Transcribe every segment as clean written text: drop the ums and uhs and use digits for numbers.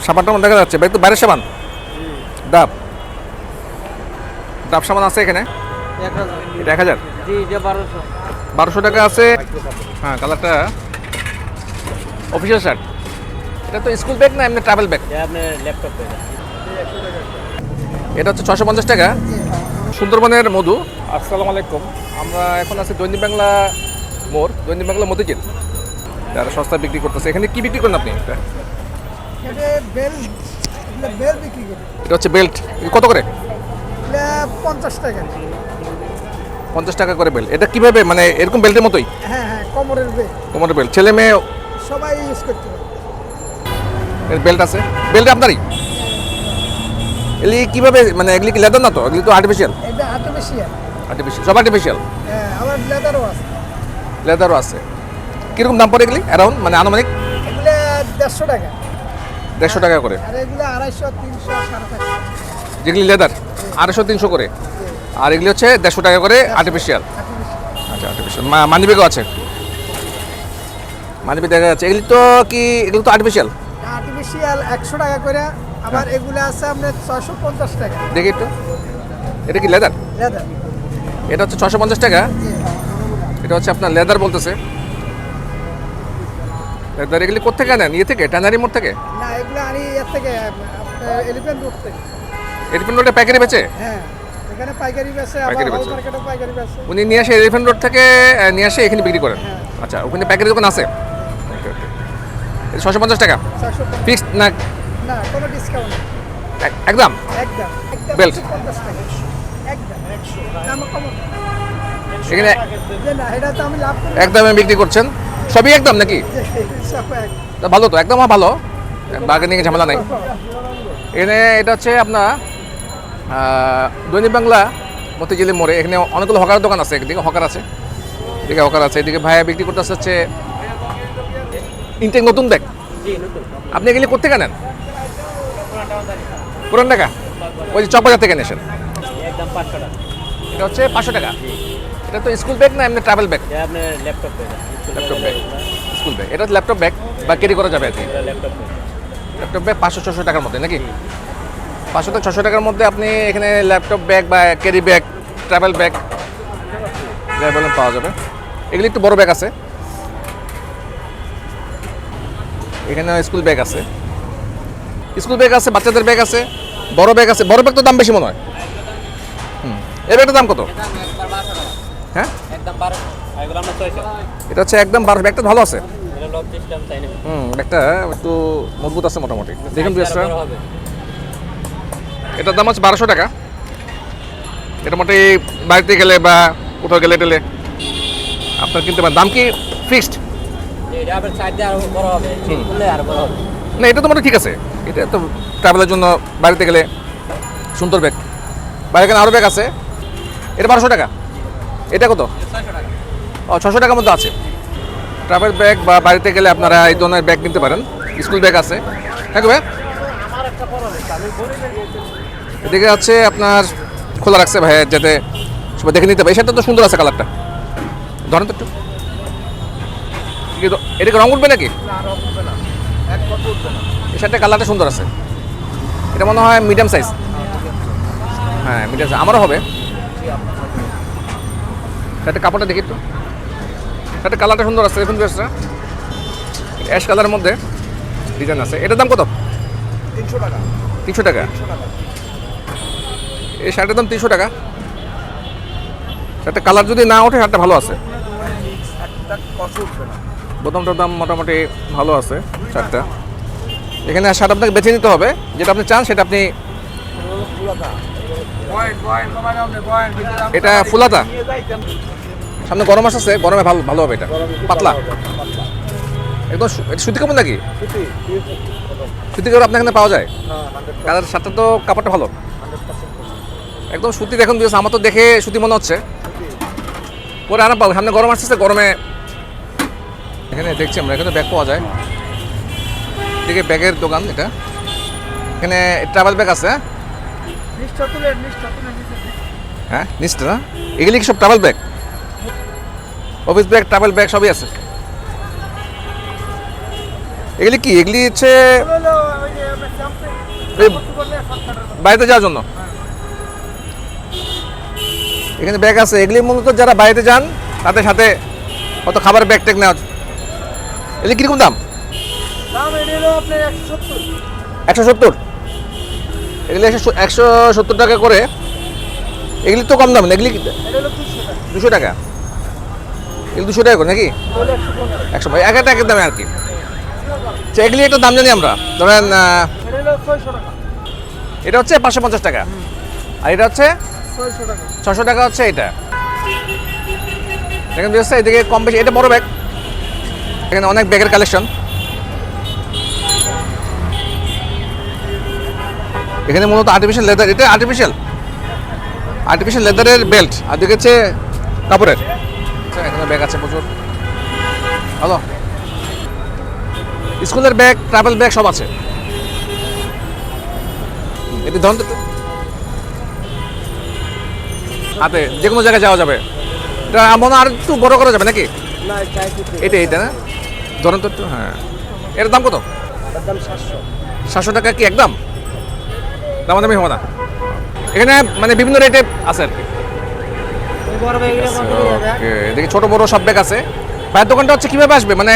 সাবানটা দেখা যাচ্ছে, একটু বাইরের সাবান। ডাব ডাব সাবান আছে এখানে, এটা 1000। জি, এটা 1200 টাকা আছে। হ্যাঁ, কালারটা অফিসিয়াল শার্ট। এটা তো স্কুল ব্যাগ না এমনি ট্রাভেল ব্যাগ? আপনার ল্যাপটপ পেয়ে এটা হচ্ছে 650 টাকা। সুন্দরবনের মধু। আসসালামু আলাইকুম, আমরা এখন আছি দৈনিক বাংলা মোড়, দৈনিক বাংলা মতিঝিল। যারা সস্তা বিক্রি করতেছে, এখানে কি বিক্রি করেন আপনি? এটা এটা হচ্ছে বেল্ট, কত করে? 50 টাকা। 50 টাকা করে বেল্ট। এটা কিভাবে, মানে এরকম বেল্টের মতোই? হ্যাঁ হ্যাঁ, কোমরের বেল্ট কোমরের বেল্ট, ছেলে মেয়ে সবাই ইউজ করতে পারে। এর বেল্ট আছে, বেল্ট আপনারই? এগুলি কিভাবে, মানে এগুলি কি লেদার না তো? এগুলি তো আর্টিফিশিয়াল। এটা আর্টিফিশিয়াল। আর্টিফিশিয়াল, সব আর্টিফিশিয়াল। হ্যাঁ, আবার লেদারও আছে। লেদারও আছে। কীরকম দাম পড়ে এগুলি অ্যারাউন্ড, মানে আনুমানিক? এগুলো 150 টাকা। 150 টাকা করে। আর এগুলো 250, 300, 450। যেগুলি লেদার 250-300 করে, আর এগুলি হচ্ছে 150 টাকা করে আর্টিফিশিয়াল। আচ্ছা, আর্টিফিশিয়াল মানিব্যাগও আছে, মানিব্যাগ দেখা যাচ্ছে। এগুলি তো কি, এগুলো তো আর্টিফিশিয়াল। আর্টিফিশিয়াল 100 টাকা করে। আবার এগুলো আছে আপনার 650 টাকা। দেখি একটু, এটা কি লেদার? লেদার। এটা হচ্ছে 650 টাকা। এটা হচ্ছে আপনার লেদার বলতেছে। লেদার এগুলি কোথেকে আনেন? ইয়ে থেকে, ট্যানারি মোড় থেকে? না, এগুলো আনি এর থেকে, এলিফ্যান্ট রোড থেকে। এলিফ্যান্ট রোডে পাইকারি বেচে? হ্যাঁ, এখানে পাইকারি বেচে, আবার পাইকারি হল বেচে। মার্কেটে পাইকারি বেচে। উনি নিয়ে আসে এলিফ্যান্ট রোড থেকে, নিয়ে আসে এখানে বিক্রি করেন? হ্যাঁ। আচ্ছা, ওখানে পাইকারি দোকান আছে? এটা 650 টাকা 650। ফিক্সড না? না, কোনো ডিসকাউন্ট নেই। একদম একদম বেল্ট? 50 টাকা একদম। দাম কম না। এখানে যে না, এটা তো আমি লাভ করি। একদমে বিক্রি করছেন? সবই একদম নাকি? সব এক। তা ভালো তো, একদম ভালো, বার্গেনিং ঝামেলা নাই এখানে। এটা হচ্ছে আপনার দৈনিক বাংলা মতিঝিলের মোড়ে। এখানে অনেকগুলো হকার দোকান আছে, একদিকে হকার আছে, এদিকে হকার আছে, এদিকে ভাইয়া বিক্রি করতে হচ্ছে ইনটেক নতুন ব্যাগ। জি, নতুন। আপনি এগুলি কোথেকে নেন? পুরান টাকা, ওই যে চকবাজার থেকে নেছেন? একদম 500 টাকা। এটা হচ্ছে 500 টাকা। এটা তো স্কুল ব্যাগ না এমনি ট্রাভেল ব্যাগ? এটা আপনার ল্যাপটপ পেয়ে ল্যাপটপ ব্যাগ, স্কুল ব্যাগ। এটা ল্যাপটপ ব্যাগ বা ক্যারি করা যাবে আর কি। ল্যাপটপ পেয়ে ল্যাপটপ ব্যাগ 500-600 টাকার মধ্যে নাকি? 500 থেকে 600 টাকার মধ্যে আপনি এখানে ল্যাপটপ ব্যাগ বা ক্যারি ব্যাগ, ট্রাভেল ব্যাগ যাই বলেন পাওয়া যাবে। এগুলি একটু বড় ব্যাগ আছে, এখানে স্কুল ব্যাগ আছে, স্কুল ব্যাগ আছে, বাচ্চাদের ব্যাগ আছে, বড় ব্যাগ আছে। বড় ব্যাগ তো দাম বেশি মনে হয়। এই ব্যাগটার দাম কত? হ্যাঁ, একদম 1200। এগুলো আমরা 600। এটা হচ্ছে একদম 1200। ব্যাগটা ভালো আছে। এটা লক সিস্টেম চাই না। ব্যাগটা একটু মজবুত আছে মোটামুটি। দেখুন ড্রেসটা, বড় হবে। এটার দাম হচ্ছে 1200 টাকা। এটা মোটামুটি বাড়িতে গেলে বা কোথাও গেলে টেলে আপনার কিনতে পারেন। দাম কি ফিক্সড? এটা আবার সাইড দিয়ে আরো বড় হবে, চেক করলে আরো বড় হবে। না, এটা তো মোটামুটি ঠিক আছে। এটা তো ট্রাভেলের জন্য, বাড়িতে গেলে সুন্দর ব্যাগ। বাইরে এখানে আরও ব্যাগ আছে। এটা 1200 টাকা। এটা কত? 600 টাকা। ও, 600 টাকার মধ্যে আছে। ট্রাভেল ব্যাগ বা বাড়িতে গেলে আপনারা এই ধরনের ব্যাগ কিনতে পারেন। স্কুল ব্যাগ আছে। হ্যাঁ ভাই, এদিকে আছে আপনার খোলা রাখছে ভাই, যাতে সবাই দেখে নিতে পারে। এই শার্টটা তো সুন্দর আছে, কালারটা ধরেন তো একটু। এটাকে রং উঠবে নাকি? এই শার্টটা কালারটা সুন্দর আছে। এটা মনে হয় মিডিয়াম সাইজ। হ্যাঁ, মিডিয়াম সাইজ আমারও হবে। শার্টের কাপড়টা দেখি একটু। শার্টের কালারটা সুন্দর আছে, দেখুন ড্রেসটা অ্যাশ কালারের মধ্যে ডিজাইন আছে। এটার দাম কত? 300 টাকা। 300 টাকা। এই শার্টের দাম 300 টাকা। শার্টের কালার যদি না ওঠে, শার্টটা ভালো আছে। বোতামটার দাম মোটামুটি ভালো আছে শার্টটা। এখানে শার্ট আপনাকে বেছে নিতে হবে, যেটা আপনি চান সেটা আপনি। এটা ফুলাতা, সামনে গরম আসছে, গরমে ভালো ভালো হবে। এটা পাতলা একদম। সুতি কাপড় নাকি? সুতি কাপড় আপনার এখানে পাওয়া যায়? কালার শার্টটা তো কাপড়টা ভালো একদম সুতি। দেখুন আমার তো দেখে সুতি মনে হচ্ছে, পরে আরাম পাবো। সামনে গরম আসতেছে, গরমে এখানে দেখছি আমরা এখানে ব্যাগ পাওয়া যায়। এদিকে ব্যাগের দোকান এটা। এখানে ট্রাভেল ব্যাগ আছে। হ্যাঁ, নিশ্চয় না? এগুলি কি সব travel bag? Office bag, travel bag সবই আছে। এগুলি কি? এগুলি হচ্ছে বাড়িতে যাওয়ার জন্য এখানে ব্যাগ আছে। এগুলি মূলত যারা বাড়িতে যান তাদের সাথে কত খাবার ব্যাগ ট্যাগ নেওয়া। এগুলি কীরকম দাম? দাম এটা হলো আপনার 170। 170। এগুলি 170 টাকা করে। এগুলি তো কম দাম না, এগুলি এটা হলো 200 200 টাকা। টাকা। এগুলি 200 টাকা করে নাকি? এটা হলো 150। 100 এক একটা একের দামে আর কি। আচ্ছা, এগুলি একটা দাম জানি আমরা, ধরেন এটা হলো 600 টাকা। এটা হচ্ছে 550 টাকা, আর এটা হচ্ছে 600 টাকা। 600 টাকা হচ্ছে এটা। এখানে ব্যবস্থা এদিকে কম বেশি। এটা বড় ব্যাগ, এখানে অনেক ব্যাগের কালেকশন। এখানে মূলত আর্টিফিশিয়াল লেদার, এটা আর্টিফিশিয়াল লেদারের বেল্ট, আর দিকে হচ্ছে কাপড়ের। আচ্ছা, এখানে ব্যাগ আছে প্রচুর। ভালো স্কুলের ব্যাগ, ট্রাভেল ব্যাগ সব আছে। এটি ধরুন তো একটু। হাতে যে কোনো জায়গায় যাওয়া যাবে। এটা মনে হয় আর একটু বড় করা যাবে নাকি? না, চাইছি এটা না, ধরুন তো একটু। হ্যাঁ, এটার দাম কত? এর দাম 700। 700 টাকা কি একদম? দামাদামি হবে না এখানে, মানে বিভিন্ন রেটে আছে আর কি। এই বড় ব্যাগগুলো কত দিয়ে যাবে? ওকে, দেখি ছোট বড় সব ব্যাগ আছে। ভাইয়ের দোকানটা হচ্ছে কীভাবে আসবে, মানে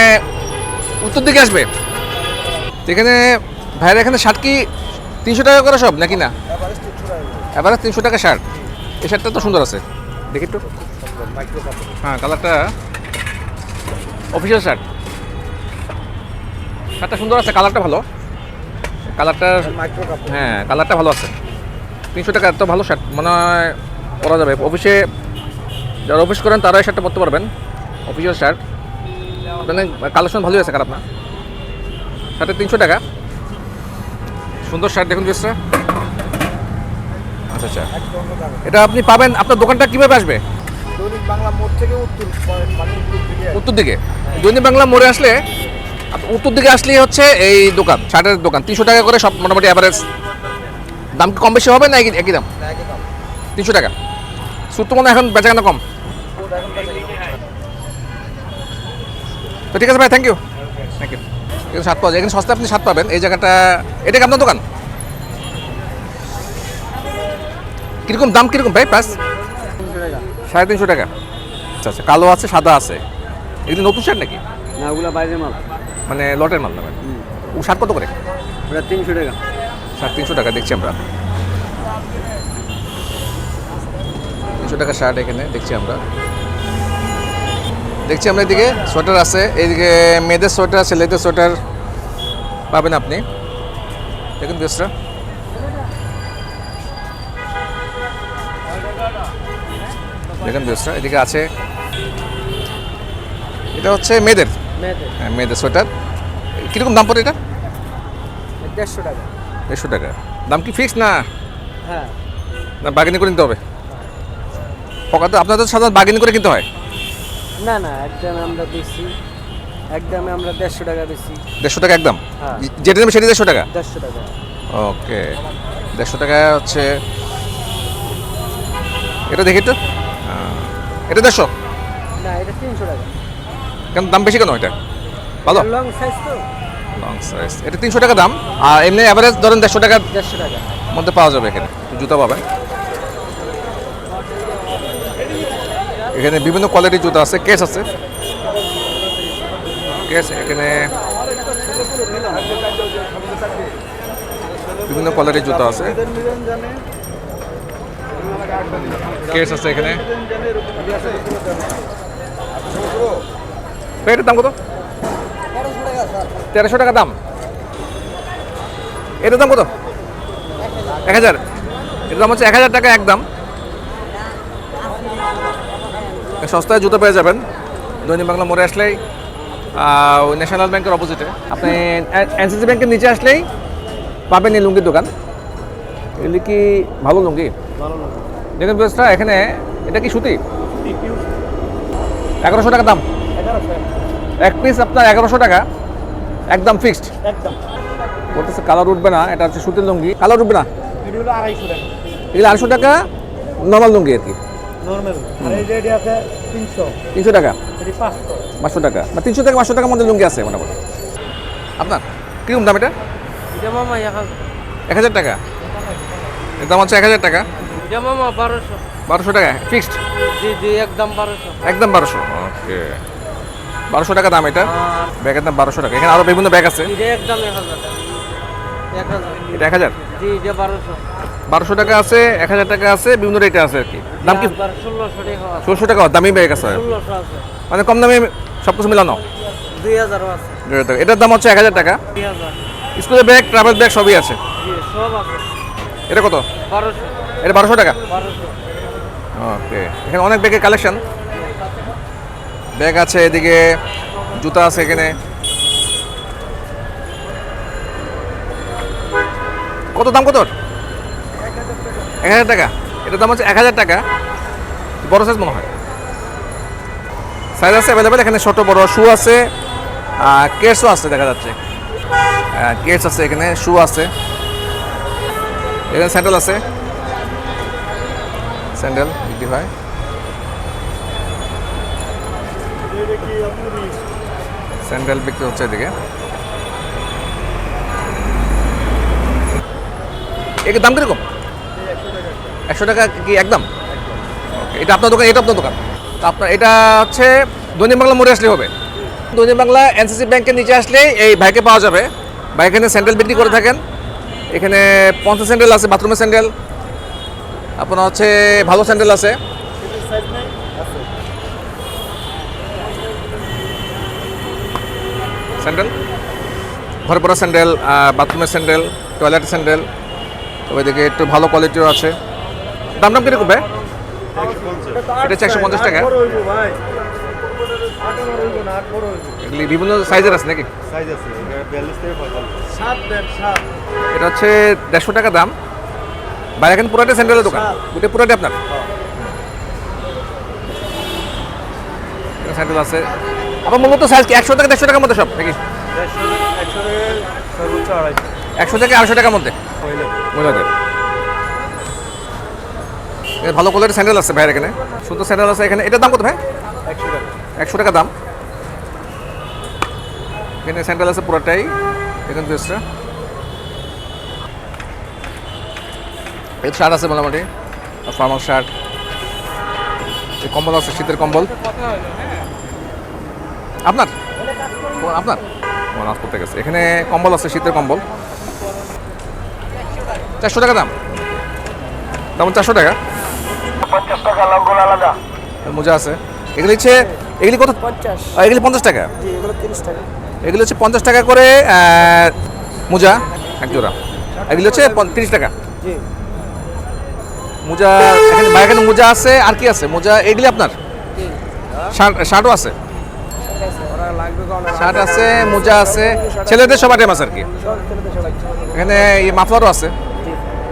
উত্তর দিকে আসবে? তো এখানে ভাইয়ের এখানে শার্ট কি 300 টাকা করে সব নাকি না? এভারেজ 300 টাকা। এবারে 300 টাকা শার্ট। এই শার্টটা তো সুন্দর আছে, দেখি একটু। মাইক্রো কাপড়। হ্যাঁ, কালারটা অফিসিয়াল শার্ট। শার্টটা সুন্দর আছে, কালারটা ভালো। কালারটা মাইক্রো কাপড়। হ্যাঁ, কালারটা ভালো আছে। 300 টাকা এত ভালো শার্ট মনে হয় পরা যাবে। অফিসে যারা অফিস করেন তারা এই শার্টটা পরতে পারবেন, অফিসিয়াল শার্ট। মানে কালেকশন ভালোই আছে, খারাপ না। শার্টের 300 টাকা, সুন্দর শার্ট। দেখুন ড্রেসটা। আচ্ছা আচ্ছা, এটা আপনি পাবেন। আপনার দোকানটা কীভাবে আসবে? দৈনিক বাংলা মোড় থেকে উত্তর, মানে উত্তর দিকে। উত্তর দিকে দৈনিক বাংলা মোড়ে আসলে, উত্তর দিকে আসলেই হচ্ছে এই দোকান, শার্টের দোকান। 300 টাকা করে সব মোটামুটি অ্যাভারেজ। দাম কি কম বেশি হবে না একই দাম? না, একই দাম। 300 টাকা। সুট তো মনে হয় এখন বেচাকেনা কম। ওটা এখন বেচা কিনা। তো ঠিক আছে ভাই, থ্যাংক ইউ। এখানে শার্ট পাওয়া যায়, এখানে সস্তা আপনি শার্ট পাবেন। এই জায়গাটা, এটা কি আপনার দোকান? কীরকম দাম, কীরকম ভাই প্রাইস? 350 টাকা। আচ্ছা আচ্ছা, কালো আছে, সাদা আছে। এগুলো নতুন শার্ট নাকি? না, ওগুলো বাইরের মাল। মানে লটের মাল নেবেন? ও শার্ট কত করে? ওটা 300 টাকা। শার্ট 300 টাকা দেখছি আমরা। 300 টাকা শার্ট এখানে দেখছি আমরা। এদিকে সোয়েটার আছে, এইদিকে মেয়েদের সোয়েটার, ছেলেদের সোয়েটার পাবেন আপনি। দেখুন ড্রেসটা। এদিকে আছে, এটা হচ্ছে মেয়েদের। মেয়েদের হ্যাঁ, মেয়েদের সোয়েটার। কীরকম দাম পড়ে এটা? 150 টাকা। 150 টাকা। দাম কি ফিক্স না হ্যাঁ, না বার্গেনিং করে নিতে হবে? পকাতে আপনাদের সাধারণত বার্গেনিং করে কিনতে হয়? না না, একদম আমরা বেশি, একদমে আমরা 150 টাকা বেশি। 150 টাকা একদম? হ্যাঁ। যেটা নেবে সেটা 150 টাকা? 150 টাকা। ওকে, 150 টাকা হচ্ছে। এটা দেখি তো, এটা 150। না, এটা 300 টাকা। কেন দাম বেশি কেন এটা? ভালো লং সাইজ তো। Long size. এটা 300 টাকা দাম, আর এমনি অ্যাভারেজ ধরেন 150 টাকার 150 টাকা। মধ্যে পাওয়া যাবে। এখানে জুতা পাবেন, এখানে বিভিন্ন কোয়ালিটির জুতা আছে। কেস আছে, কেস এখানে বিভিন্ন কোয়ালিটির জুতা আছে। কেস আছে এখানে। এটার দাম কত? 1300 টাকা দাম। এটার দাম কত? 1000। এটার দাম হচ্ছে 1000 টাকা একদম। সস্তায় জুতো পেয়ে যাবেন দৈনিক বাংলা মোড়ে আসলেই। ওই ন্যাশনাল ব্যাংকের অপোজিটে আপনি এনসিসি ব্যাংকের নিচে আসলেই পাবেন এই লুঙ্গির দোকান। এগুলি কি ভালো লুঙ্গি? দেখুন বেশটা এখানে। এটা কি সুতি? 1100 টাকা দাম। 1100 এক পিস আপনার 1100 টাকা একদম ফিক্সড। একদম। বলতেছে কালার উঠবে না, এটা হচ্ছে সুতির লুঙ্গি, কালার উঠবে না। এটা হলো 250 টাকা। এগুলো 250 টাকা নর্মাল লুঙ্গি আর কি, নরমাল। আর এই যে এটা আছে 300। 300 টাকা, এটি 500। 500 টাকা বা 300 থেকে 500 টাকার মধ্যে লুঙ্গি আছে মোটামুটি। আপনার কীরকম দাম এটা? এটা মামা এখন 1000 টাকা, এর দাম হচ্ছে 1000 টাকা। মামা 1200। 1200 টাকা ফিক্সড, জি জি একদম 1200। একদম 1200। ওকে, 1200 টাকা দাম এটা, ব্যাগের দাম 1200 টাকা। এখানে আরও বিভিন্ন ব্যাগ আছে। এটা একদম 1000 টাকা। 1000। এটা 1000, জি এটা 1200। 1200 টাকা আছে, 1000 টাকা আছে, বিভিন্ন রেটে আছে আর কি। দাম কি 1600 টাকা আছে। 1600 টাকা? দামি ব্যাগ আছে, 1600 আছে। মানে কম দামে সব কিছু মিলানো। 2000 আছে। এটার দাম হচ্ছে 1000 টাকা। 2000। স্কুলের ব্যাগ, ট্রাভেল ব্যাগ সবই আছে। জি সব আছে। এটা কত? 1200। এটা 1200 টাকা। 1200। ওকে, এখানে অনেক ব্যাগের কালেকশন, ব্যাগ আছে, এদিকে জুতা আছে এখানে। কত দাম কত? 1000 টাকা। এটার দাম হচ্ছে 1000 টাকা। বড় সাইজ মনে হয়, সাইজ আছে অ্যাভেলেবেল এখানে, ছোট বড় শু আছে, কেটসও আছে দেখা যাচ্ছে। কেটস আছে এখানে, শু আছে, এখানে স্যান্ডেল আছে, স্যান্ডেল বিক্রি হয়। স্যান্ডেল বিক্রি হচ্ছে এদিকে। এর দাম কিরকম? 100 টাকা কি একদম? ওকে, এটা আপনার দোকান? এটা আপনার দোকান? তো আপনার এটা হচ্ছে দৈনিক বাংলা মোড়ে আসলে হবে। দৈনিক বাংলা এনসিসি ব্যাংকের নিচে আসলে এই ভাইকে পাওয়া যাবে। ভাই এখানে স্যান্ডেল বিক্রি করে থাকেন। এখানে 50 স্যান্ডেল আছে, বাথরুমের স্যান্ডেল, আপনার হচ্ছে ভালো স্যান্ডেল আছে। স্যান্ডেল, ঘরে পরা স্যান্ডেল, বাথরুমের স্যান্ডেল, টয়লেটের স্যান্ডেল, তো ওইদিকে একটু ভালো কোয়ালিটিও আছে। দাম দাম কিরকম ভাই? এটা হচ্ছে 150 টাকা। এগুলি বিভিন্ন সাইজের আছে নাকি? এটা হচ্ছে 150 টাকা দাম। ভাই এখানে পুরাটা স্যান্ডেলের দোকান, ওটা পুরাটা আপনার? স্যান্ডেল আছে আপনার মূলত সাইজ কি 100 থেকে 150 টাকার মধ্যে সব নাকি? 100 থেকে 250 টাকার মধ্যে মহিলাদের। ভালো কোয়ালিটির স্যান্ডেল আছে ভাইয়ের এখানে, সুন্দর স্যান্ডেল আছে এখানে। এটার দাম কত ভাই? 100 টাকা দাম। এখানে স্যান্ডেল আছে পুরোটাই, এখানে ড্রেসটা। এই শার্ট আছে মোটামুটি, ফর্মাল শার্ট, এই কম্বল আছে, শীতের কম্বল। আপনার আপনার নাচ করতে গেছে। এখানে কম্বল আছে, শীতের কম্বল, 400 টাকা দাম। দাম 400 টাকা। 50 টাকা লঙ্গল আলাদা। মোজা আছে, এগুলি হচ্ছে, এগুলি কত? 50। এগুলি 50 টাকা। জি এগুলো 30 টাকা। এগুলি হচ্ছে 50 টাকা করে মোজা এক জোড়া। এগুলি হচ্ছে 30 টাকা জি মোজা। এখানে ভাই এখানে মোজা আছে, আর কি আছে? মোজা এগুলি আপনার? শার্টও আছে, ওরা লাগবে কোন? শার্ট আছে, মোজা আছে, ছেলেদের সব আইটেম আছে আর কি। এখানে এই মাফলারও আছে,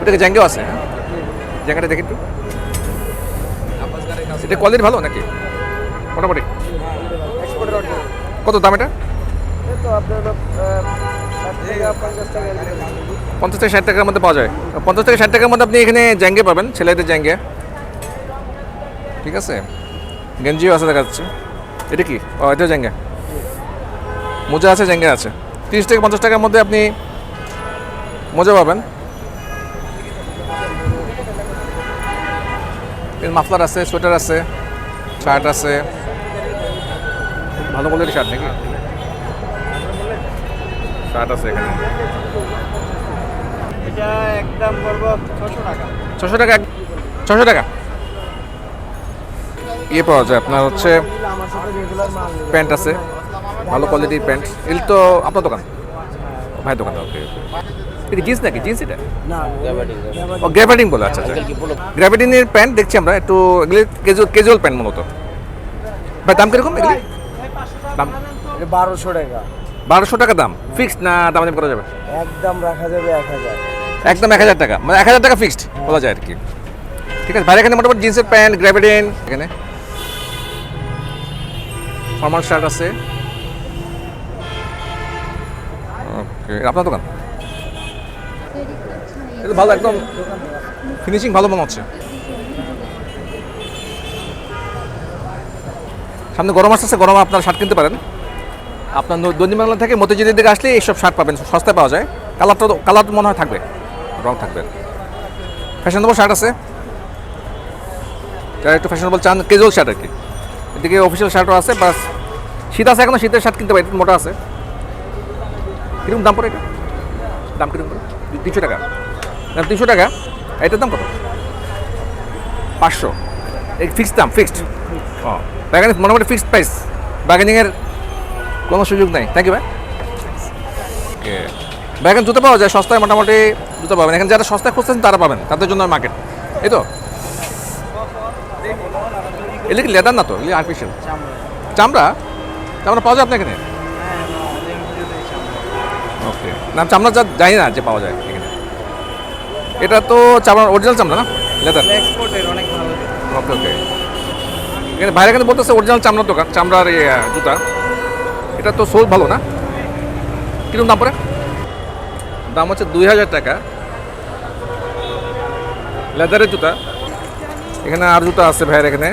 ওটাকে জ্যাঙ্গেও আছে। হ্যাঁ, জ্যাঙ্গাটা দেখি একটু। এটা কোয়ালিটি ভালো নাকি? মোটামুটি। কত দাম এটা? তো আপনার 50 টাকা 50 থেকে 60 টাকার মধ্যে পাওয়া যায়। 50 থেকে 60 টাকার মধ্যে আপনি এখানে জ্যাঙ্গে পাবেন, ছেলেদের জ্যাঙ্গে। ঠিক আছে, গেঞ্জিও আছে দেখা যাচ্ছে। এটা কি? ও এটা জ্যাঙ্গে, মোজা আছে, জ্যাঙ্গে আছে। 30 থেকে 50 টাকার মধ্যে আপনি মোজা পাবেন। মাফলার আছে, সোয়েটার আছে, শার্ট আছে, ভালো কোয়ালিটির শার্ট নাকি? শার্ট আছে এখানে। এটা একদম করব 600 টাকা। 600 টাকা, 600 টাকা। ইয়ে পাওয়া যায় আপনার হচ্ছে আমার সাথে রেগুলার মাল নেবে। প্যান্ট আছে, ভালো কোয়ালিটির প্যান্ট। এগুলো তো আপনার দোকান? ভাই দোকান। ওকে, এটা জিন্স নাকি? জিন্স এটা? না ও গ্র্যাভিটিং বলে। আচ্ছা আচ্ছা, গ্র্যাভিটিংয়ের প্যান্ট দেখছি আমরা একটু। এগুলি ক্যাজুয়াল প্যান্ট মূলত। ভাই দাম কিরকম এগুলি? দাম 1200 টাকা। 1200 টাকা দাম। ফিক্সড না দাম করা যাবে? একদম রাখা যাবে 1000। একদম 1000 টাকা, মানে 1000 টাকা ফিক্সড বলা যায় আর কি। ঠিক আছে ভাই, এখানে মোটামুটি জিন্সের প্যান্ট, গ্র্যাভিটিং, এখানে ফর্মাল শার্ট আছে। ওকে, আপনার দোকান? এটা ভালো, একদম ফিনিশিং ভালো মনে হচ্ছে। সামনে গরম আসতেছে, গরমে আপনারা শার্ট কিনতে পারেন। আপনার দৈনিক বাংলা থেকে মতিঝিলের দিকে আসলে এইসব শার্ট পাবেন, সস্তায় পাওয়া যায়। কালারটা মনে হয় থাকবে। রং থাকবে। ফ্যাশনেবল শার্ট আছে, যারা একটু ফ্যাশনেবল চান, ক্যাজুয়াল শার্ট আর কি। এদিকে অফিসিয়াল শার্টও আছে, বাস শীত আছে এখনো, শীতের শার্ট কিনতে পারি, একটু মোটা আছে। কিরকম দাম পড়ে এটা? দাম কিরকম পড়ে? 300 টাকা। দাম 300 টাকা। এটার দাম কত? 500। এই ফিক্সড দাম, ফিক্সড। ও বাগানে মোটামুটি ফিক্সড প্রাইস, বার্গেনিংয়ের কোনো সুযোগ নেই। থ্যাংক ইউ ভাই। ওকে, বাগান জুতো পাওয়া যায় সস্তায়, মোটামুটি জুতো পাবেন এখানে। যারা সস্তায় খুঁজছেন তারা পাবেন, তাদের জন্য মার্কেট। এই তো এগুলি কি লেদার না তো, এগুলি আর্টিফিশিয়াল চামড়া। চামড়া পাওয়া যায় আপনার এখানে? ওকে, না চামড়া যা জানি না যে পাওয়া যায় এখানে। এটা তো চামড়া, অরিজিনাল চামড়া না, লেদার। এক্সপোর্টের অনেক ভালো। ওকে ওকে, এখানে বাইরে এখানে বলতেছে অরিজিনাল চামড়ার দোকান, চামড়ার জুতা। এটা তো সোল ভালো না? কিরকম দাম পড়ে? দাম হচ্ছে 2000 টাকা লেদারের জুতা। এখানে আর জুতা আছে ভাইয়ের এখানে।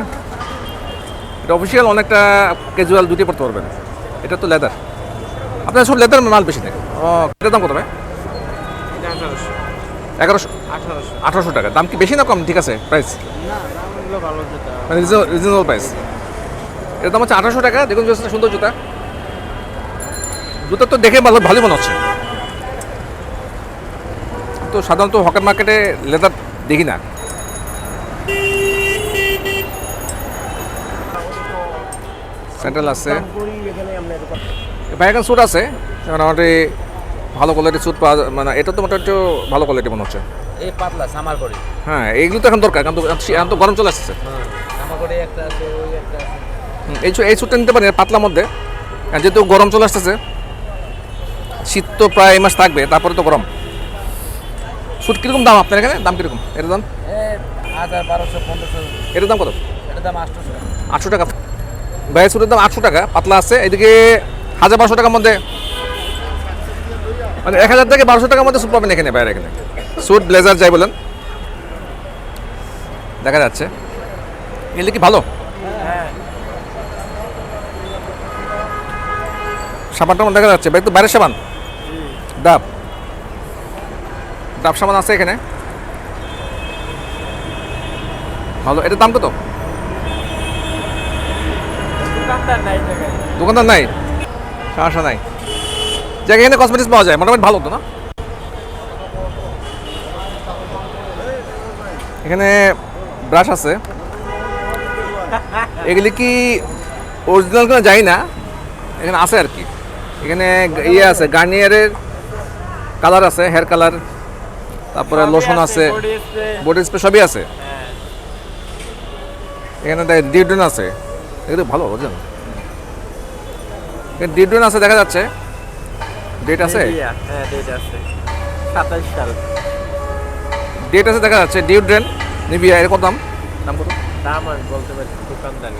এটা অফিসিয়াল, অনেকটা ক্যাজুয়াল দুটি পড়তে পারবেন। এটা তো লেদার, আপনার সব লেদার মাল বেশি নেই। ও, এটার দাম কত ভাই? 1800 টাকা। দাম কি বেশি না কম? ঠিক আছে প্রাইস, মানে রিজনেবল প্রাইস। এর দাম হচ্ছে 1800 টাকা। দেখুন সুন্দর জুতা। জুতা তো দেখে ভালোই মনে হচ্ছে। তো সাধারণত হকার মার্কেটে লেদার দেখি না। স্যান্ডেল আছে, ভাইগান স্যুট আছে মোটামুটি ভালো কোয়ালিটির স্যুট পাওয়া যায়। মানে এটা তো মোটামুটি ভালো কোয়ালিটি মনে হচ্ছে। এই পাতলা সামার করে। হ্যাঁ, এইগুলো তো এখন দরকার, কারণ এখন তো গরম চলে আসছে। সামার করে একটা আছে, ওই একটা আছে। এই স্যুটটা নিতে পারেন পাতলার মধ্যে, কারণ যেহেতু গরম চলে আসতেছে। শীত তো প্রায় এই মাস থাকবে, তারপরে তো গরম। স্যুট কীরকম দাম আপনার এখানে? দাম কীরকম এটার দাম? 1000, 1200, 1500। এটার দাম কত? এটার দাম 800 টাকা। 800 টাকা। ভাইয়ের স্যুটের দাম 800 টাকা, পাতলা আছে। এদিকে 1000-1200 টাকার মধ্যে, মানে 1000 থেকে 1200 টাকার মধ্যে স্যুট পাবেন এখানে। বাইরে এখানে স্যুট ব্লেজার যাই বলেন দেখা যাচ্ছে। এগুলি কি ভালো? সাবানটা দেখা যাচ্ছে ভাই, তো বাইরের সাবান, ডাব ডাব সাবান আছে এখানে ভালো। এটার দাম কত? দোকানদার নাই, সমস্যা নাই। জায়গায় এখানে কসমেটিক্স পাওয়া যায় মোটামুটি ভালো তো না? এখানে ব্রাশ আছে, এগুলি কি অরিজিনাল কোনো যাই না, এখানে আছে আর কি। এখানে ইয়ে আছে, গার্নিয়ারের কালার আছে, হেয়ার কালার, তারপরে লোশন আছে, বডি স্প্রে সবই আছে। এখানে ডিওড্রেন্ট আছে, এগুলো ভালো অরিজিনাল। ডিওড্রেন্ট আছে দেখা যাচ্ছে। ডেট আছে? হ্যাঁ, ডেট আছে 27 সাল। ডেট আছে দেখা যাচ্ছে। ডিওড্রেন্ট নিভিয়া, এর কত দাম? দাম কত? দাম আমি বলতে পারি, দোকানদার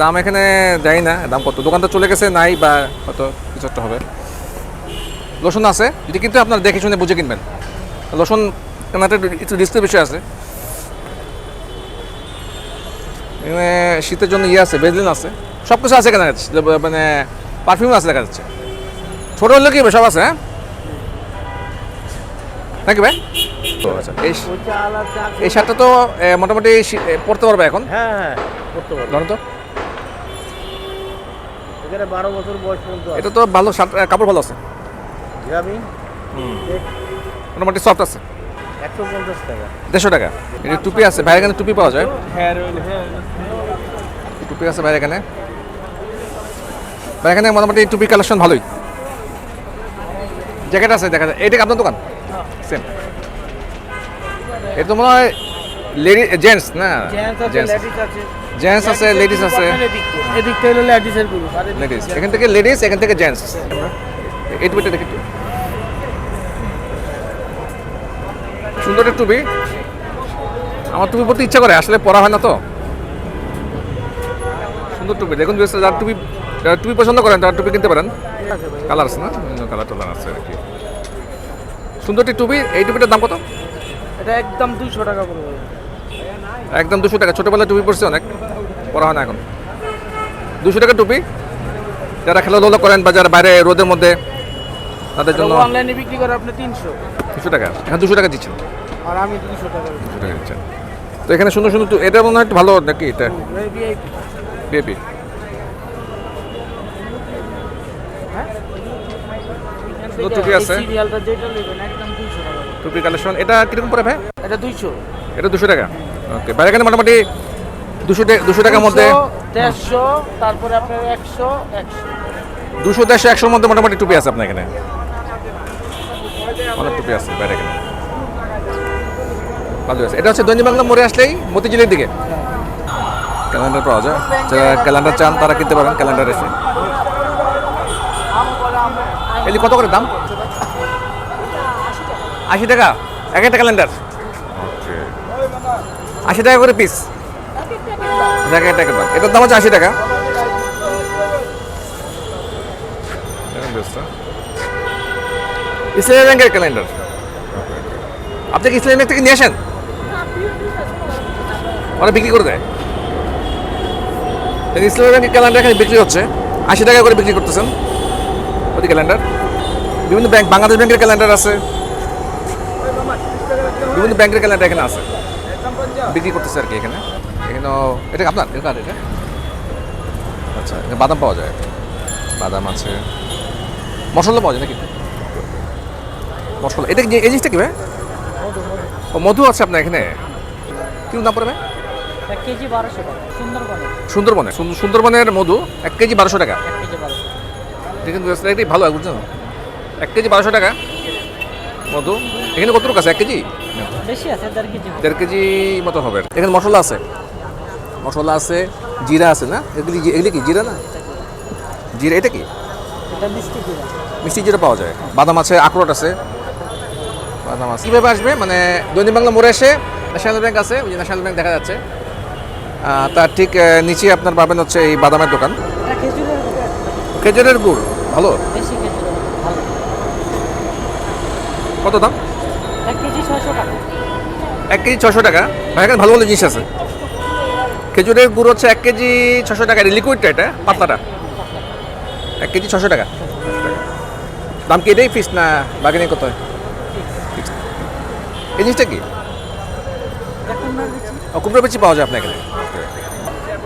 দাম এখানে যাই না, দাম কত? দোকানদার চলে গেছে, নাই বা হয়তো কিছু একটা হবে। লোশন আছে, যদি কিন্তু আপনার দেখে শুনে বুঝে কিনবেন। লোশন কেনাটা একটু রিস্কের বিষয় আছে। এখানে শীতের জন্য ইয়ে আছে, বেজলিন আছে, সব কিছু আছে কেনা যাচ্ছে। মানে পারফিউম আছে দেখা যাচ্ছে। ছোটো হলে কি হবে, সব আছে। হ্যাঁ, নাকি ভাই? তো আচ্ছা, এই শার্টটা তো মোটামুটি পড়তে পারবে এখন। হ্যাঁ, করতে পারবো। ধরুন তো, এখানে 12 বছর বয়স পর্যন্ত এটা তো ভালো শার্ট, কাপড় ভালো আছে, আমি মোটামুটি সফট আছে। 150 টাকা। 150 টাকা। এটা টুপি আছে ভাই, এখানে টুপি পাওয়া যায়। হেয়ার অয়েল, হ্যাঁ, টুপি আছে ভাই এখানে। ভাই এখানে মোটামুটি টুপি কালেকশন ভালোই। জ্যাকেট আছে দেখা যায়। এটা কি আপনার দোকান? সেম। এটা তো মনে হয় লেডি জেন্টস না? জেন্টস আছে, লেডিস আছে। এদিক থেকে হলো লেডিসের গ্রুপ, লেডিস, এখান থেকে লেডিস, এখান থেকে জেন্টস। এই টুপিটা দেখি একটু। সুন্দর একটা টুপি। আমার টুপি পরতে ইচ্ছা করে, আসলে পরা হয় না তো। সুন্দর টুপি দেখুন, যারা টুপি পছন্দ করেন তারা টুপি কিনতে পারেন। কালার আছে না, কালার টালার আছে আর কি। সুন্দর একটি টুপি। এই টুপিটার দাম কত? এটা একদম 200 টাকা পড়বে। একদম 200 টাকা। ছোটোবেলায় টুপি পরছে অনেক, পরা হয় না এখন। 200 টাকা টুপি। যারা খেলাধুলা করেন বা যারা বাইরে রোদের মধ্যে তাদের জন্য অনলাইনে বিক্রি করে আপনি 300 200 টাকা, এখন 200 টাকা দিচ্ছেন, আর আমি 200 টাকা 200 টাকা দিচ্ছেন। তো এখানে সুন্দর সুন্দর এটা মনে হয় একটু ভালো নাকি, এটা বিএপি টুপি আছে, সিরিয়ালটা যেটা নেবেন একদম 200 টাকা। টুপি কালেকশন। এটা কিরকম পড়ে ভাই? এটা 200, এটা 200 টাকা। ওকে, বাইরে এখানে মোটামুটি 200 টাকার মধ্যে 150, তারপরে আপনার 100 200 150 100-র মধ্যে মোটামুটি টুপি আছে আপনার এখানে, অনেক টুপি আছে বাইরে এখানে, ভালো আছে। এটা হচ্ছে দৈনিক বাংলা মোড়ে আসলেই মতিঝিলের দিকে ক্যালেন্ডার পাওয়া যায়, যারা ক্যালেন্ডার চান তারা কিনতে পারেন ক্যালেন্ডার এসে। এলি কত করে দাম? 80 টাকা এক একটা ক্যালেন্ডার, 80 টাকা করে পিস, এটার দাম হচ্ছে 80 টাকা। ইসলামী ব্যাংকের ক্যালেন্ডার, আপনি কি ইসলামী ব্যাংক থেকে নিয়ে আসেন? ওরা বিক্রি করে দেয়। ইসলামী ব্যাংকের ক্যালেন্ডার এখানে বিক্রি হচ্ছে 80 টাকা করে বিক্রি করতেছেন প্রতি ক্যালেন্ডার। বিভিন্ন ব্যাংক, বাংলাদেশ ব্যাংকের ক্যালেন্ডার আছে, বিভিন্ন ব্যাংকের ক্যালেন্ডার এখানে আছে, বিক্রি করতেছে আর কি এখানে। এখানে এটা আপনার এটা? আচ্ছা, এখানে বাদাম পাওয়া যায়, বাদাম আছে, মশলা পাওয়া যায় নাকি? মশলা, এটা কি এই জিনিসটা কি ভাই? ও মধু আছে আপনার এখানে, কি দাম পড়বে? 1 কেজি 1200 টাকা সুন্দরবনে, সুন্দরবনের মধু 1 কেজি 1200 টাকা। 1 কেজি 1200 দেখুন এটাই ভালো হয়, বুঝছেন? 1 কেজি 1200 টাকা মধু। এখানে কত টাকা আছে 1 কেজি? বেশি আছে, 1.5 কেজি 1.5 কেজি মতো হবে। এখানে মশলা আছে, মশলা আছে, জিরা আছে না? এগুলি কি জিরা না? জিরা, এটা কি? এটা মিষ্টি জিরা। মিষ্টি জিরা পাওয়া যায়, বাদাম আছে, আখরোট আছে, বাদাম আছে। কীভাবে আসবে মানে দৈনিক বাংলা মোড়ে এসে ন্যাশনাল ব্যাংক আছে, ওই যে ন্যাশনাল ব্যাংক দেখা যাচ্ছে, তার ঠিক নিচে আপনার পাবেন হচ্ছে এই বাদামের দোকান। এটা খেজুরের গুড়, খেজুরের গুড় ভালো, বেশি খেজুরের ভালো। কত দাম? 1 কেজি 600 টাকা। 1 কেজি 600 টাকা। ভাই এখানে ভালো ভালো জিনিস আছে। খেজুরের গুড় হচ্ছে 1 কেজি 600 টাকা, লিকুইডটা, এটা পাতলাটা 1 কেজি 600 টাকা। দাম কি এটাই ফিক্স না বাগানে কত হয়? Fixed। এই জিনিসটা কি? এটা কুমড়ার বিচি, কুমড়ো বেচি পাওয়া যায় আপনার এখানে।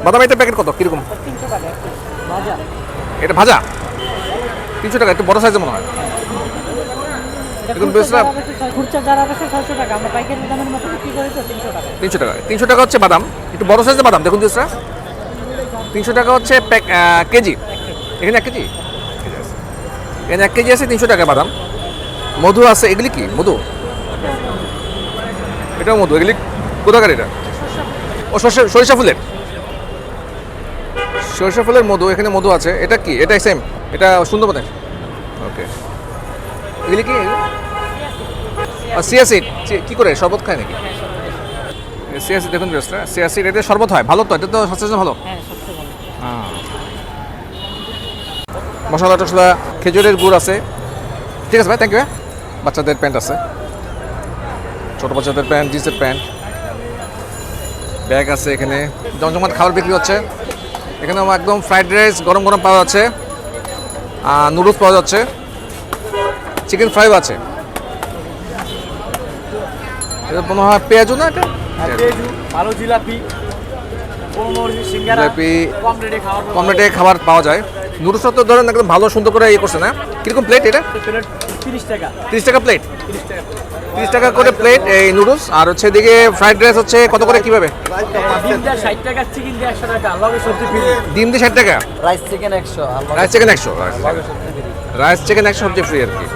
বাদাম এটা প্যাকেট কত কিরকম? 300 টাকা এক কেজি। ভাজা, এটা ভাজা 300 টাকা, একটু বড় সাইজের মনে হয়। এটা এরকম খুচরা বেচলে- যারা বেচে খুচরা যারা বেচে 600 টাকা, আমরা পাইকারি দামের মতো বিক্রি করি তো 300 টাকা। 300 টাকা, 300 টাকা হচ্ছে বাদাম, একটু বড় সাইজের বাদাম দেখুন দিসরা। 300 টাকা হচ্ছে কেজি, এখানে 1 কেজি, এখানে 1 কেজি আছে 300 টাকা বাদাম। মধু আছে, এগুলি কি মধু? এটাও মধু, এগুলি কোথাকার এটা? ও সরিষা ফুলের, সরিষা ফুলের মধু, এখানে মধু আছে। এটা কি? এটা সেম, এটা সুন্দরবনের। ওকে, এগুলি কি? সিয়াসিড কি করে শরবত খায় নাকি? সিয়াসিড দেখুন বেশটা, সিয়াসিড এটা শরবত হয়, ভালো তো, এটা তো স্বাস্থ্যের ভালো। হ্যাঁ, সবচেয়ে ভালো। মশলা টশলা, খেজুরের গুড় আছে। ঠিক আছে ভাই, থ্যাংক ইউ। বাচ্চাদের প্যান্ট আছে, ছোটো বাচ্চাদের প্যান্ট, জিন্সের প্যান্ট, ব্যাগ আছে এখানে। জমজমাট খাবার বিক্রি হচ্ছে এখানে, একদম ফ্রাইড রাইস গরম গরম পাওয়া যাচ্ছে, নুডলস পাওয়া যাচ্ছে, চিকেন ফ্রাইও আছে। এটা মনে হয় পেঁয়াজু না? এটা ভালো জিলাপি, জিলাপি কম রেটে খাওয়ার কম রেটে খাবার পাওয়া যায়। নুডলস তো ধরেন একদম ভালো সুন্দর করে ইয়ে করছে না? কিরকম প্লেট এটা? 30 টাকা। 30 টাকা প্লেট, 30 টাকা করে প্লেট এই নুডলস। আর হচ্ছে এদিকে ফ্রাইড রাইস হচ্ছে কত করে কিভাবে? ডিম দিয়ে 60 টাকা, চিকেন দিয়ে 100 টাকা, লগে সবজি ফ্রি। ডিম দিয়ে 60 টাকা, রাইস চিকেন 100 আর রাইস চিকেন 100, রাইস চিকেন 100 সবজি ফ্রি আর কি।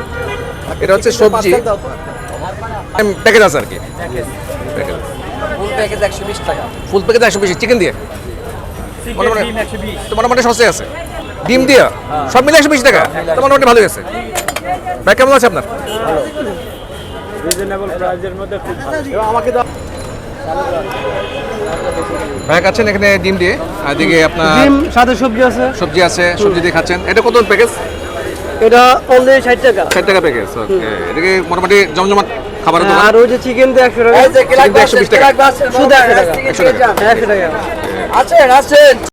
এটা হচ্ছে সবজি প্যাকেজ আছে আর কি, প্যাকেজ ফুল প্যাকেজ 120 টাকা। ফুল প্যাকেজ 120, চিকেন দিয়ে মোটামুটি ডিম 120। তো মোটামুটি সস্তায় আছে। ডিম দিয়ে সব মিলে 120 টাকা, তো মোটামুটি ভালোই আছে। ভাই কেমন আছে আপনার? রিজনেবল প্রাইসের মধ্যে খুব ভালো। এবং আমাকে দাও ভাই খাচ্ছেন এখানে ডিম দিয়ে, আর এদিকে আপনার ডিম, সাথে সবজি আছে। সবজি আছে, সবজি দিয়ে খাচ্ছেন। এটা কত প্যাকেজ? এটা অনলি 60 টাকা। 60 টাকা প্যাকেজ। ওকে, এদিকে মোটামুটি জমজমাট খাবারের দোকান। আর ওই যে চিকেন দিয়ে 100 টাকা, চিকেন দিয়ে 120 টাকা, শুধু 100 টাকা। 100 টাকা। 100 টাকা। আছেন